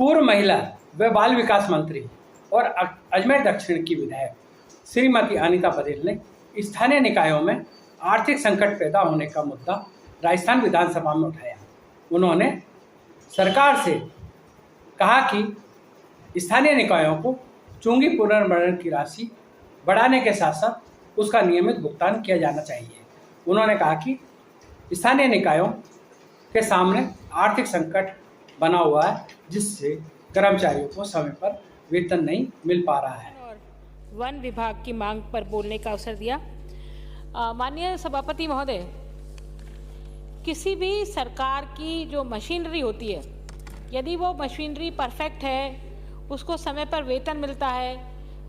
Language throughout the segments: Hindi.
पूर्व महिला व बाल विकास मंत्री और अजमेर दक्षिण की विधायक श्रीमती अनीता पटेल ने स्थानीय निकायों में आर्थिक संकट पैदा होने का मुद्दा राजस्थान विधानसभा में उठाया। उन्होंने सरकार से कहा कि स्थानीय निकायों को चुंगी पुनर्भरण की राशि बढ़ाने के साथ साथ उसका नियमित भुगतान किया जाना चाहिए। उन्होंने कहा कि स्थानीय निकायों के सामने आर्थिक संकट बना हुआ है, जिससे कर्मचारियों को समय पर वेतन नहीं मिल पा रहा है। और वन विभाग की मांग पर बोलने का अवसर दिया। माननीय सभापति महोदय, किसी भी सरकार की जो मशीनरी होती है, यदि वो मशीनरी परफेक्ट है, उसको समय पर वेतन मिलता है,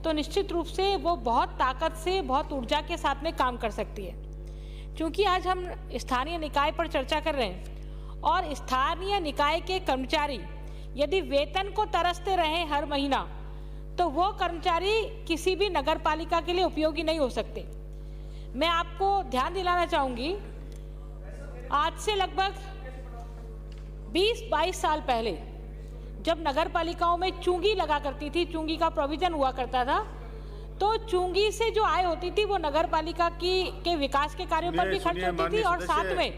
तो निश्चित रूप से वो बहुत ताकत से, बहुत ऊर्जा के साथ में काम कर सकती है। क्योंकि आज हम स्थानीय निकाय पर चर्चा कर रहे हैं और स्थानीय निकाय के कर्मचारी यदि वेतन को तरसते रहें हर महीना, तो वो कर्मचारी किसी भी नगर पालिका के लिए उपयोगी नहीं हो सकते। मैं आपको ध्यान दिलाना चाहूँगी, आज से लगभग 20-22 साल पहले जब नगर पालिकाओं में चुंगी लगा करती थी, चुंगी का प्रोविजन हुआ करता था, तो चुंगी से जो आय होती थी वो नगर पालिका के विकास के कार्यों पर भी खर्च होती थी और साथ में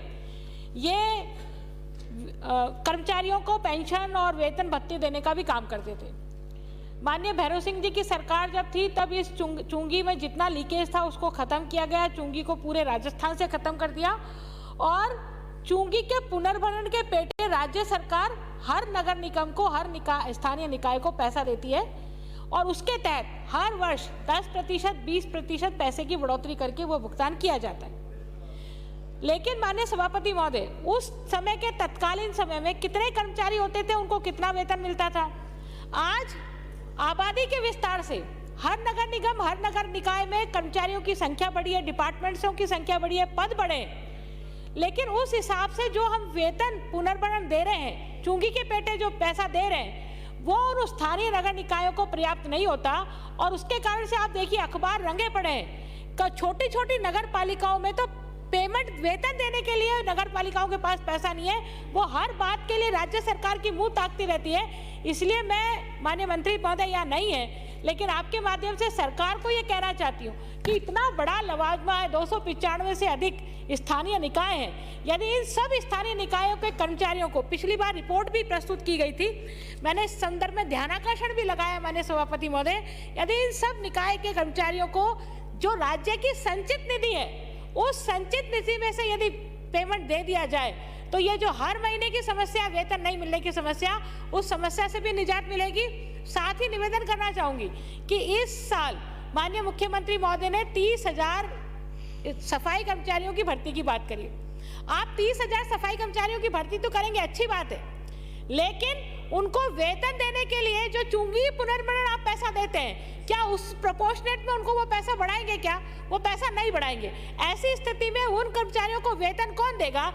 ये कर्मचारियों को पेंशन और वेतन भत्ते देने का भी काम करते थे। माननीय भैरव सिंह जी की सरकार जब थी तब इस चुंगी में जितना लीकेज था उसको खत्म किया गया। चुंगी को पूरे राजस्थान से खत्म कर दिया और चुंगी के पुनर्भरण के पेटे राज्य सरकार हर नगर निगम को, हर स्थानीय निकाय को पैसा देती है और उसके तहत हर वर्ष 10%, 20% पैसे की बढ़ोतरी करके वो भुगतान किया जाता है। लेकिन माननीय सभापति महोदय, उस समय के तत्कालीन समय में कितने कर्मचारी होते थे, उनको कितना वेतन मिलता था? आज आबादी के विस्तार से हर नगर निगम, हर नगर निकाय में कर्मचारियों की संख्या बढ़ी है, डिपार्टमेंट्सों की संख्या बढ़ी है, पद बढ़े, लेकिन उस हिसाब से जो हम वेतन पुनर्भरण दे रहे हैं, चुंगी के पेटे जो पैसा दे रहे हैं, वो उन स्थानीय नगर निकायों को पर्याप्त नहीं होता और उसके कारण से आप देखिए अखबार रंगे पड़े हैं। छोटी छोटी नगर पालिकाओं में तो पेमेंट, वेतन देने के लिए नगर पालिकाओं के पास पैसा नहीं है, वो हर बात के लिए राज्य सरकार की मुंह ताकती रहती है। इसलिए मैं, माननीय मंत्री महोदय यहाँ नहीं है, लेकिन आपके माध्यम से सरकार को ये कहना चाहती हूँ कि इतना बड़ा लवाजमा है, 295 से अधिक स्थानीय निकाय हैं। यदि इन सब स्थानीय निकायों के कर्मचारियों को, पिछली बार रिपोर्ट भी प्रस्तुत की गई थी, मैंने इस संदर्भ में ध्यानाकर्षण भी लगाया माननीय सभापति महोदय, यदि इन सब निकाय के कर्मचारियों को जो राज्य की संचित निधि है, उस संचित निधि में से यदि पेमेंट दे दिया जाए, तो ये जो हर महीने की समस्या, वेतन नहीं मिलने की समस्या, उस समस्या से भी निजात मिलेगी। साथ ही निवेदन करना चाहूंगी कि इस साल माननीय मुख्यमंत्री महोदय ने 30,000 सफाई कर्मचारियों की भर्ती की बात करी। आप 30,000 सफाई कर्मचारियों की भर्ती तो करेंगे, अच्छी बात है, लेकिन उनको वेतन देने के लिए जो चुंगी पुनर्भरण आप पैसा देते हैं, क्या उस प्रोपोर्शनेट में उनको वो पैसा बढ़ाएंगे? क्या वो पैसा नहीं बढ़ाएंगे? ऐसी स्थिति में उन कर्मचारियों को वेतन कौन देगा